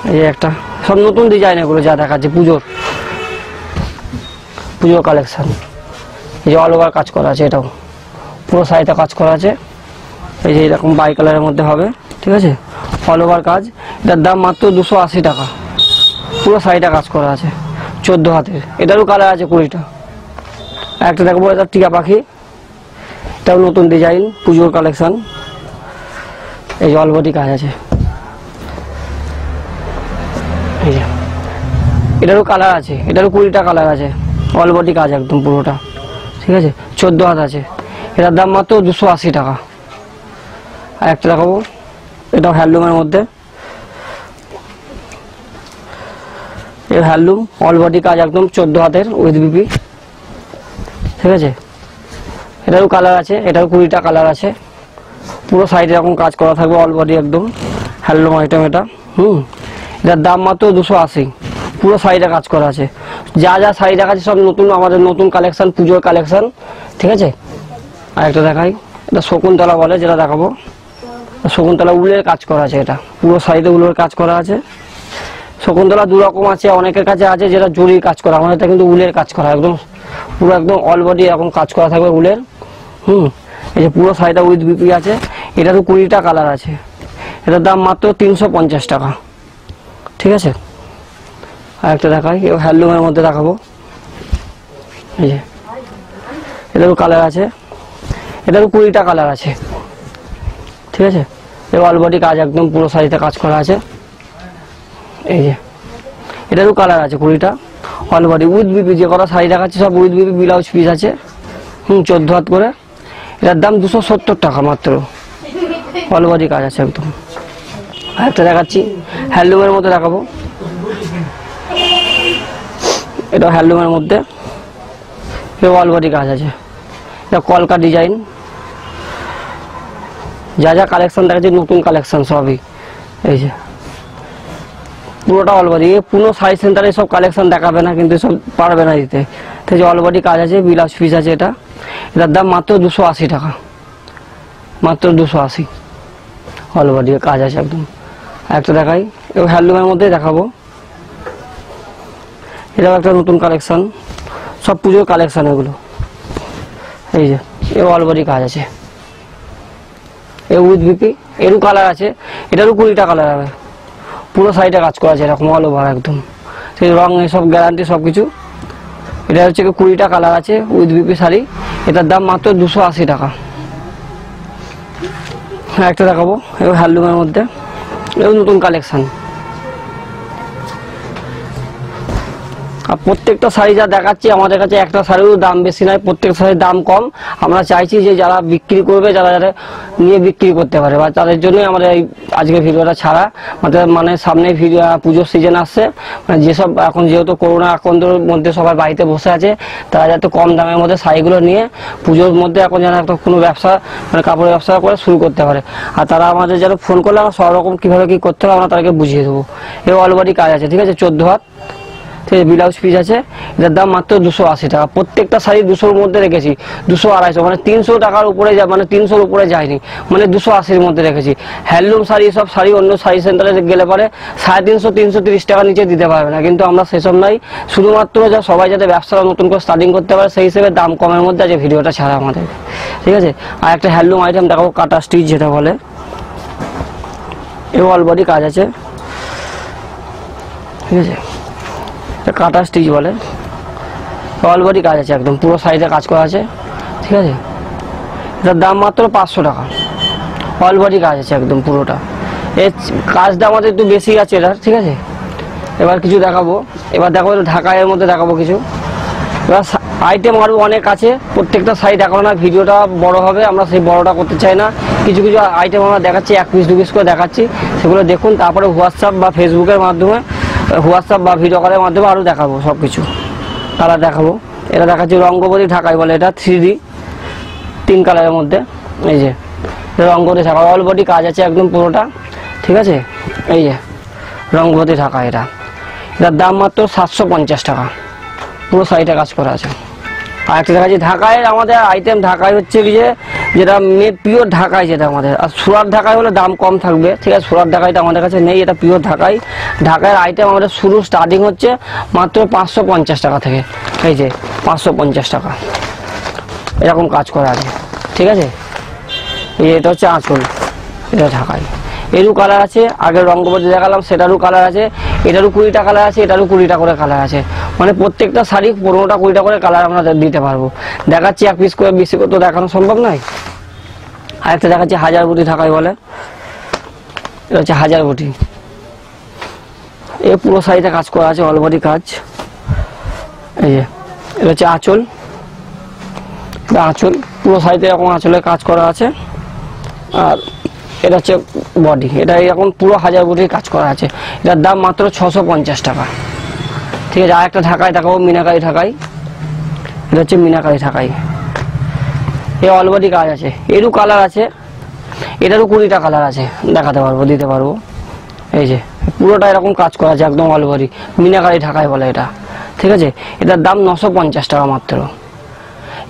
এই যে একটা সব নতুন ডিজাইন, এগুলো যা দেখাচ্ছে পুজোর কালেকশন। এই যে অল ওভার কাজ করা আছে, এটাও পুরো সাইডে কাজ করা আছে। এই যে এরকম বাই কালারের মধ্যে হবে, ঠিক আছে, অল ওভার কাজ। এটার দাম মাত্র 280 টাকা। পুরো সাইডে কাজ করা আছে, 14 হাতের। এটারও কালার আছে 20টা। একটা দেখবো, এটা টিকা পাখি, এটাও নতুন ডিজাইন, পুজোর কালেকশন। এই যে অলবডি কাজ আছে। এই যে এটারও কালার আছে, এটারও 20টা কালার আছে, অলবডি কাজ একদম পুরোটা, ঠিক আছে, 14 হাত আছে। এটার দাম মাত্র 280 টাকা। আর একটা দেখাবো, এটাও হ্যান্ডলুমের মধ্যে। এই হ্যান্ডলুম অলবডি কাজ একদম 14 হাতের উইথ বিপি, ঠিক আছে। এটারও কালার আছে, এটারও 20টা কালার আছে। পুরো সাইডে এরকম কাজ করা থাকবে, অলবডি একদম হ্যান্ডলুম আইটেম এটা। এটার দাম মাত্র 280। পুরো সাইডে কাজ করা আছে, যা যা সাইড দেখাচ্ছে সব নতুন, আমাদের নতুন কালেকশন, পুজোর কালেকশন, ঠিক আছে। আর একটা দেখাই, এটা শকুন্তলা বলে, যেটা দেখাবো শকুন্তলা উলের কাজ করা আছে। এটা পুরো সাইডে উলের কাজ করা আছে। শকুন্তলা দু রকম আছে, অনেকের কাছে আছে যেটা জরির কাজ করা, আমাদের কিন্তু উলের কাজ করা, একদম পুরো একদম অলবডি এরকম কাজ করা থাকবে উলের। এই যে পুরো সাইডে উইথ বিপি আছে। এটারও 20টা কালার আছে। এটার দাম মাত্র 350 টাকা, ঠিক আছে। আর একটা দেখাই, এও হ্যান্ডলুমের মধ্যে দেখাবো। এই যে এটারও কালার আছে, এটারও 20টা কালার আছে, ঠিক আছে। এও অলবডি কাজ একদম পুরো সাইডে কাজ করা আছে। এই যে এটারও কালার আছে 20টা, অলবডি উইথ বিপি। যে কটা শাড়ি দেখাচ্ছে সব উইথ বিপি, ব্লাউজ পিস আছে। 14 হাত করে। এটার দাম 270 টাকা মাত্র, অলবডি কাজ আছে একদম। আর একটা দেখাচ্ছি, হ্যান্ডলুমের মধ্যে দেখাবো। এটা হ্যান্ডলুমের মধ্যে, এও অলবডি কাজ আছে। এটা কলকা ডিজাইন, যা যা কালেকশন দেখাচ্ছে নতুন কালেকশন সবই। এই যে পুরোটা অলবডি। পুরো শাড়ি সেন্টারে সব কালেকশন দেখাবে না, কিন্তু সব পারবে না দিতে। তো যে অলবডি কাজ আছে, ব্লাউজ পিস আছে। এটার দাম মাত্র 280 টাকা, মাত্র 280। অলবডি কাজ আছে একদম। একটা দেখাই, এও হ্যান্ডলুমের মধ্যে দেখাবো। এটাও একটা নতুন কালেকশন, সব পুজোর কালেকশন এগুলো। এই যে এও অলবডি কাজ আছে, এ উইথ বিপি। এরও কালার আছে, এটারও 20টা কালার হবে। পুরো সাইডে কাজ করা আছে এরকম অল ওভার একদম, সেই রং সব গ্যারান্টি সব কিছু। এটা হচ্ছে 20টা কালার আছে উইথ বিপি শাড়ি। এটার দাম মাত্র 280 টাকা। একটা দেখাবো, এও হ্যান্ডলুমের মধ্যে, এও নতুন কালেকশন। আর প্রত্যেকটা শাড়ি যা দেখাচ্ছি আমাদের কাছে একটা শাড়িরও দাম বেশি নয়, প্রত্যেক শাড়ির দাম কম। আমরা চাইছি যে যারা বিক্রি করবে, যারা যারা নিয়ে বিক্রি করতে পারে, বা তাদের জন্যই আমাদের এই আজকে ভিডিওটা ছাড়া। আমাদের মানে সামনে পুজোর সিজন আসছে, মানে যেসব এখন যেহেতু করোনা আক্রান্তর মধ্যে সবাই বাড়িতে বসে আছে, তারা যাতে কম দামের মধ্যে শাড়িগুলো নিয়ে পুজোর মধ্যে এখন যেন একটা কোনো ব্যবসা, মানে কাপড়ের ব্যবসা করে শুরু করতে পারে। আর তারা আমাদের যেন ফোন করলে আমরা সব রকম কীভাবে কী করতে হবে আমরা তাদেরকে বুঝিয়ে দেবো। এও অলবডি কাজ আছে, ঠিক আছে, 14 হাত, ব্লাউজ পিস আছে। এটার দাম মাত্র 280 টাকা। প্রত্যেকটা শাড়ি 200-র মধ্যে রেখেছি, 200-250, মানে 300 টাকার উপরে, মানে 300-র উপরে যায়নি, মানে 280-র মধ্যে রেখেছি। হ্যান্ডলুম শাড়ি, সব শাড়ি অন্য শাড়ি সেন্টারে গেলে পরে 350, 330 টাকা নিচে দিতে পারবে না, কিন্তু আমরা সেসব নাই। শুধুমাত্র যা সবাই যাতে ব্যবসাটা নতুন করে স্টার্টিং করতে পারে, সেই হিসেবে দাম কমের মধ্যে আছে ভিডিওটা ছাড়া আমাদের, ঠিক আছে। আর একটা হ্যান্ডলুম আইটেম দেখাবো, কাটা স্টিচ যেটা বলে। এও অলবডি কাজ আছে, ঠিক আছে, কাটা স্টিচ বলে। অলবডি কাজ আছে একদম, পুরো সাইডে কাজ করা আছে, ঠিক আছে। এটার দাম মাত্র 500 টাকা। অলবডি কাজ আছে একদম পুরোটা। এর কাজটা আমাদের একটু বেশি আছে এটার, ঠিক আছে। এবার কিছু দেখাবো, এবার দেখো ঢাকাইয়ের মধ্যে দেখাবো কিছু। এবার আইটেম আরও অনেক আছে, প্রত্যেকটা সাইড দেখাবো না, ভিডিওটা বড় হবে, আমরা সেই বড়টা করতে চাই না। কিছু কিছু আইটেম আমরা দেখাচ্ছি, 1 পিস 2 পিস করে দেখাচ্ছি, সেগুলো দেখুন। তারপরে হোয়াটসঅ্যাপ বা ফেসবুকের মাধ্যমে, হোয়াটসঅ্যাপ বা ভিডিও কলের মাধ্যমে আরও দেখাবো সব কিছু, কালার দেখাবো। এটা দেখাচ্ছি রঙ্গবতী ঢাকাই বলে, এটা 3D 3 কালারের মধ্যে। এই যে রঙ্গবতী ঢাকা, অলবডি কাজ আছে একদম পুরোটা, ঠিক আছে। এই যে রঙ্গবতী ঢাকা, এটার দাম মাত্র 750 টাকা, পুরো সাইডে কাজ করা আছে। আর একটা দেখাচ্ছি ঢাকায়, আমাদের আইটেম ঢাকায় হচ্ছে কি যে যেটা পিওর ঢাকাই, যেটা আমাদের। আর সুরাট ঢাকাই হলে দাম কম থাকবে, ঠিক আছে। সুরাট ঢাকাইটা আমাদের কাছে নেই, এটা পিওর ঢাকাই। ঢাকাইয়ের আইটেম আমাদের শুরু স্টার্টিং হচ্ছে মাত্র 550 টাকা থেকে। এই যে 550 টাকা এরকম কাজ করা আছে, ঠিক আছে। এটা হচ্ছে আঁচল, এটা ঢাকাই। এরও কালার আছে, আগের রঙ্গবতী দেখালাম সেটারও কালার আছে, এটারও 20টা কালার আছে, এটারও 20টা করে কালার আছে। মানে প্রত্যেকটা শাড়ি 15টা 20টা করে কালার আমরা দিতে পারবো। দেখাচ্ছি এক পিস করে, বেশি করে তো দেখানো সম্ভব নয়। আরেকটা দেখাচ্ছি হাজার বুটি ঢাকাই বলে, এটা হচ্ছে হাজার বুটি। এই পুরো শাড়িতে কাজ করা আছে, অল বডি কাজ। এই যে এটা হচ্ছে আঁচল, আঁচল পুরো শাড়িতে এরকম আঁচলের কাজ করা আছে। আর এটা হচ্ছে বডি, এটা এরকম পুরো হাজার বুটির কাজ করা আছে। এটার দাম মাত্র 650 টাকা, ঠিক আছে। আর একটা ঢাকাই দেখাবো, মিনাকারি ঢাকাই। এটা হচ্ছে মিনাকারি ঢাকাই, এ অল বডি কাজ আছে। এরও কালার আছে, এটারও 20টা কালার আছে, দেখাতে পারবো, দিতে পারবো। এই যে পুরোটা এরকম কাজ করা আছে, একদম অল বডি মিনাকারি ঢাকাই বলে এটা, ঠিক আছে। এটার দাম 950 টাকা মাত্র।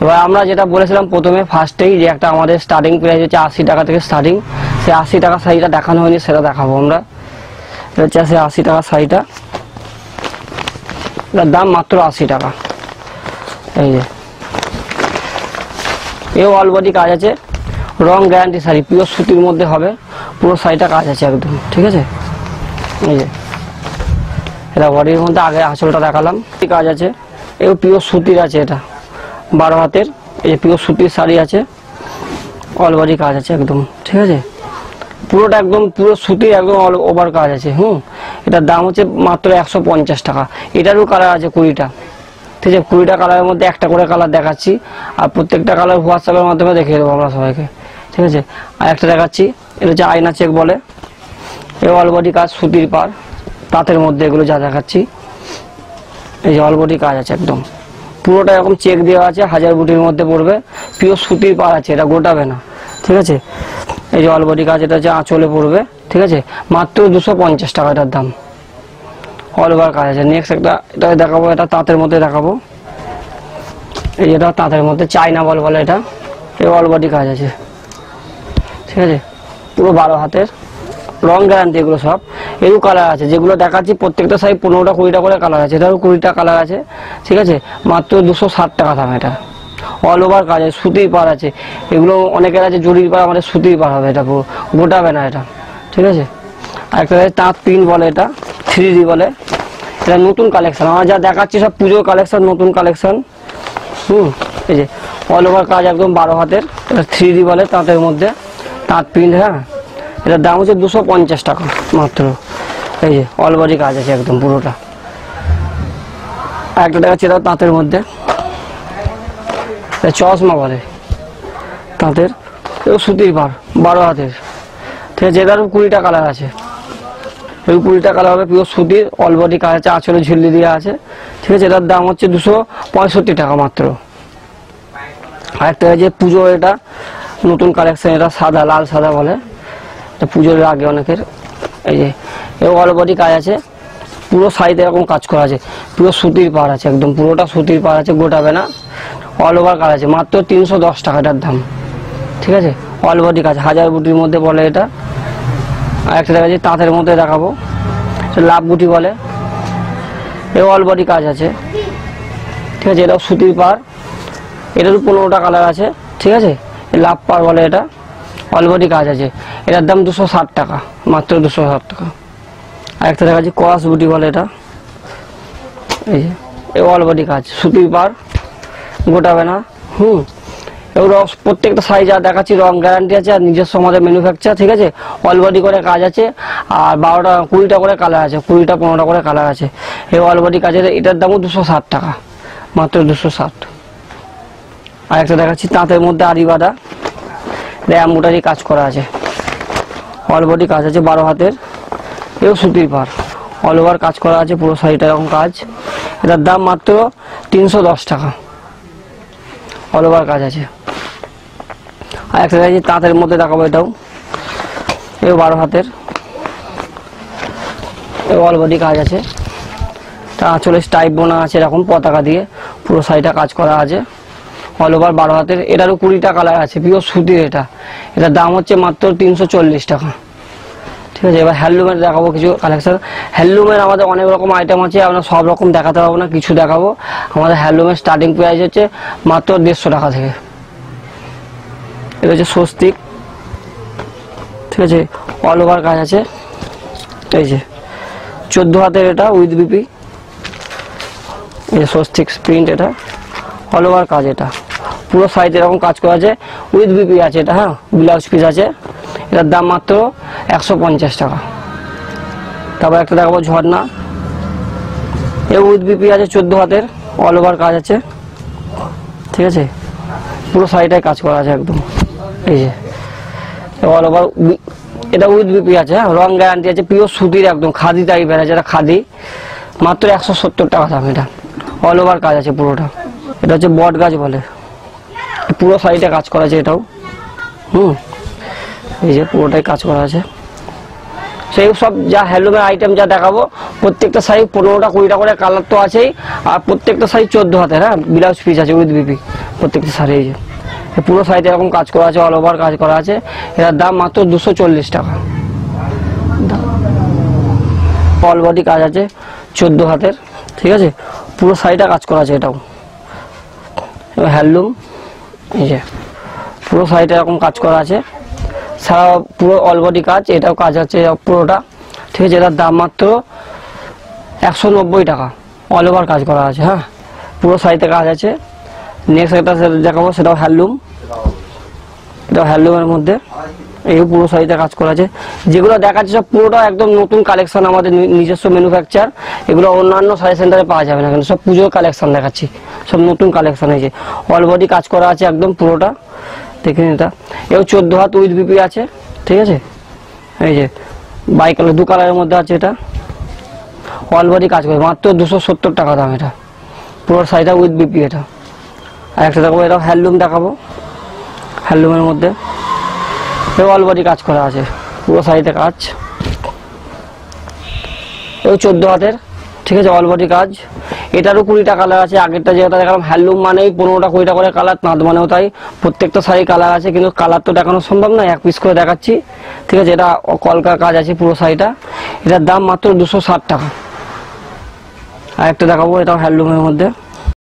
এবার আমরা যেটা বলেছিলাম প্রথমে ফার্স্টেই, যে একটা আমাদের স্টার্টিং প্রাইস হচ্ছে 80 টাকা থেকে স্টার্টিং। সেই 80 টাকা শাড়িটা দেখানো হয়নি, সেটা দেখাবো আমরা। এটা হচ্ছে সেই 80 টাকা শাড়িটা, এটার দাম মাত্র 80 টাকা। এই যে এও অল বডি কাজ আছে, রং গ্যারান্টি শাড়ি, পিওর সুতির মধ্যে হবে, পুরো শাড়িটা কাজ আছে একদম, ঠিক আছে। এই যে এটা বডির মধ্যে আগে আঁচলটা দেখালাম, কাজ আছে। এও পিওর সুতির আছে, এটা 12 হাতের, এই যে পিওর সুতির শাড়ি আছে, অল বডি কাজ আছে একদম, ঠিক আছে। পুরোটা একদম পুরো সুতির, একদম অল ওভার কাজ আছে। এটার দাম হচ্ছে মাত্র 150 টাকা। এটারও কালার আছে 20টা, ঠিক আছে। 20টা কালারের মধ্যে একটা করে কালার দেখাচ্ছি, আর প্রত্যেকটা কালার হোয়াটসঅ্যাপের মাধ্যমে দেখিয়ে দেবো আমরা সবাইকে, ঠিক আছে। আর একটা দেখাচ্ছি, এটা হচ্ছে আয়না চেক বলে, এ অল বডি কাজ, সুতির পার, তাঁতের মধ্যে এগুলো যা দেখাচ্ছি। এই যে অল বডি কাজ আছে একদম, পুরোটা এরকম চেক দেওয়া আছে, হাজার বুটির মধ্যে পড়বে, পিওর সুতির পার আছে, এটা গোটাবে না, ঠিক আছে। এই যে অল বডি কাজ, এটা হচ্ছে আঁচলে পড়বে, ঠিক আছে। মাত্র 250 টাকা এটার দাম, অল ওভার কাজ আছে। নেক্সট একটা এটা দেখাবো, এটা তাঁতের মধ্যে দেখাবো। এই যেটা তাঁতের মধ্যে চাইনা বল বলে, এটা এই অল বডি কাজ আছে, ঠিক আছে। পুরো 12 হাতের, রং গ্যারান্টি এগুলো সব। এরও কালার আছে, যেগুলো দেখাচ্ছি প্রত্যেকটা সাইজ 15টা 20টা করে কালার আছে, এটারও 20টা কালার আছে, ঠিক আছে। মাত্র 260 টাকা দাম এটা, অল ওভার কাজ আছে, সুতির পার আছে। এগুলো অনেকের আছে জরির পার, আমাদের সুতির পার হবে, এটা পুরো গোটাবে না এটা, ঠিক আছে। আর একটা তাঁত প্রিন্ট বলে, এটা 3D বলে, এটা নতুন কালেকশন। আমরা যা দেখাচ্ছি সব পুজোর কালেকশন, নতুন কালেকশন। এই যে অল ওভার কাজ একদম 12 হাতের, এটা 3D বলে, তাঁতের মধ্যে তাঁত প্রিন্ট। হ্যাঁ, এটার দাম হচ্ছে 250 টাকা মাত্র। এই যে অল বডি কাজ আছে একদম পুরোটা। আর একটা দেখাচ্ছি, এটা তাঁতের মধ্যে, চশমা বলে, তাঁতের, এও সুতির পার, 12 হাতের, ঠিক আছে। এটারও 20টা কালার আছে, ওই 20টা কালার হবে, পিওর সুতির, অল বডি কাজ আছে, আঁচলে ঝুলি দেওয়া আছে, ঠিক আছে। এটার দাম হচ্ছে 265 টাকা মাত্র। আর একটা যে পুজো, এটা নতুন কালেকশন, এটা সাদা, লাল সাদা বলে, এটা পুজোর আগে অনেকের। এই যে এও অল বডি কাজ আছে, পুরো শাড়িতে এরকম কাজ করা আছে, পুরো সুতির পার আছে একদম, পুরোটা সুতির পার আছে, গোটাবে না, অল ওভার কাজ আছে। মাত্র 310 টাকাটার দাম, ঠিক আছে। অল বডি কাজ, হাজার বুটির মধ্যে বলে এটা। আর একটা দেখাচ্ছি তাঁতের মধ্যে দেখাবো, লাভ বুটি বলে, এও অল বডি কাজ আছে, ঠিক আছে। এটাও সুতির পার, এটারও 15টা কালার আছে, ঠিক আছে। লাভ পার বলে, এটা অল বডি কাজ আছে, এটার দাম 260 টাকা মাত্র, 260 টাকা। আর একটা দেখাচ্ছি ক্রস বুটি বলে, এটা এই যে এ অল বডি কাজ, সুতির পার, গোটাবে না। এগুলো প্রত্যেকটা সাইজ আর দেখাচ্ছি, রং গ্যারান্টি আছে, আর নিজস্ব আমাদের ম্যানুফ্যাকচার, ঠিক আছে। অল বডি করে কাজ আছে, আর 12টা 20টা করে কালার আছে, 20টা 15টা করে কালার আছে। এই অল বডি কাজের এটার দামও 260 টাকা মাত্র, 260। আর একটা দেখাচ্ছি তাঁতের মধ্যে আরি বাঁধা, এম্ব্রয়ডারি কাজ করা আছে, অল বডি কাজ আছে, 12 হাতের, এও সুতির পার, অল ওভার কাজ করা আছে, পুরো শাড়িটা এরকম কাজ। এটার দাম মাত্র 310 টাকা, অল ওভার কাজ আছে। আর একটা দেখাচ্ছি তাঁতের মধ্যে দেখাবো, এটাও এও 12 হাতের, এও অল বডি কাজ আছে, তা আঁচলে স্টাইপ বোনা আছে এরকম পতাকা দিয়ে, পুরো শাড়িটা কাজ করা আছে, অল ওভার 12 হাতের, এটারও 20টা কালার আছে, পিওর সুতির। এটার দাম হচ্ছে মাত্র 340 টাকা। ঠিক আছে, এবার হ্যান্ডলুমের দেখাবো কিছু কালেকশন। হ্যান্ডলুমের আমাদের অনেক রকম আইটেম আছে, আমরা সব রকম দেখাতে পারবো না, কিছু দেখাবো। আমাদের হ্যান্ডলুমের স্টার্টিং প্রাইস হচ্ছে মাত্র 150 টাকা থেকে। এটা হচ্ছে স্বস্তিক, ঠিক আছে, অল ওভার কাজ আছে। এই যে 14 হাতের, এটা উইথ বিপি, স্বস্তিক প্রিন্ট, এটা অল ওভার কাজ। এটা পুরো সাইজ এরকম কাজ করা আছে, উইথ বিপি আছে এটা। হ্যাঁ, ব্লাউজ পিস আছে। এটার দাম মাত্র 150 টাকা। তারপর একটা দেখাবো ঝর্ণা, এ উইথ বিপি আছে, 14 হাতের, অল ওভার কাজ আছে। ঠিক আছে, পুরো সাইডটাই কাজ করা আছে একদম। এই যে অল ওভার, এটা উইথ বিপি আছে। হ্যাঁ, রং গ্যারান্টি আছে, পিওর সুতির একদম খাদি টাইপের আছে, এটা খাদি। মাত্র 170 টাকা দাম। এটা অল ওভার কাজ আছে পুরোটা। এটা হচ্ছে বট গাছ বলে, পুরো সাইডে কাজ করা আছে এটাও। এই যে পুরোটাই কাজ করা আছে। সেই সব যা হ্যান্ডলুমের আইটেম যা দেখাবো, প্রত্যেকটা সাইজ 15টা 20টা করে কালার তো আছেই, আর প্রত্যেকটা সাইজ 14 হাতের। হ্যাঁ, ব্লাউজ পিস আছে উইথ বিপি প্রত্যেকটা শাড়ি। এই যে পুরো সাইডে এরকম কাজ করা আছে, অল ওভার কাজ করা আছে। এটার দাম মাত্র 240 টাকা। অল বডি কাজ আছে, 14 হাতের। ঠিক আছে, পুরো সাইডে কাজ করা আছে এটাও। হ্যান্ডলুম, এই যে পুরো সাইডে এরকম কাজ করা আছে, সারা পুরো অল বডি কাজ। এটাও কাজ আছে পুরোটা। ঠিক আছে, এটার দাম মাত্র 190 টাকা। অল ওভার কাজ করা আছে। হ্যাঁ, পুরো সাইডে কাজ আছে। নেক্সট একটা দেখাবো, সেটাও হ্যান্ডলুম। এটাও হ্যান্ডলুমের মধ্যে, এই পুরো সাইডে কাজ করা আছে। যেগুলো দেখাচ্ছে সব পুরোটা একদম নতুন কালেকশন, আমাদের নিজস্ব ম্যানুফ্যাকচার। এগুলো অন্যান্য শাড়ি সেন্টারে পাওয়া যাবে না, কিন্তু সব পুজোর কালেকশন দেখাচ্ছি, সব নতুন কালেকশন হয়েছে। অল বডি কাজ করা আছে একদম পুরোটা, দেখুন। এটা এও 14 হাত উইথ বিপি আছে। ঠিক আছে, এই যে বাই কালার, 2 কালারের মধ্যে আছে। এটা অল বডি কাজ করে, মাত্র 270 টাকা দাম। এটা পুরো সাইডটা উইথ বিপি। এটা আর একটা দেখাবো, এটাও হ্যান্ডলুম দেখাবো। হ্যান্ডলুমের মধ্যে এও অল বডি কাজ করা আছে, পুরো সাইডে কাজ। এও 14 হাতের। ঠিক আছে, অল বডি কাজ। এটারও 20টা কালার আছে। আগেরটা যেটা দেখালাম হ্যান্ডলুম মানেই 15টা 20টা করে কালার, তাঁত মানেও তাই। প্রত্যেকটা শাড়ি কালার আছে, কিন্তু কালার তো দেখানো সম্ভব নয়, এক পিস করে দেখাচ্ছি। ঠিক আছে, এটা কলকার কাজ আছে পুরো শাড়িটা। এটার দাম মাত্র 260 টাকা। আর একটা দেখাবো, এটাও হ্যান্ডলুমের মধ্যে।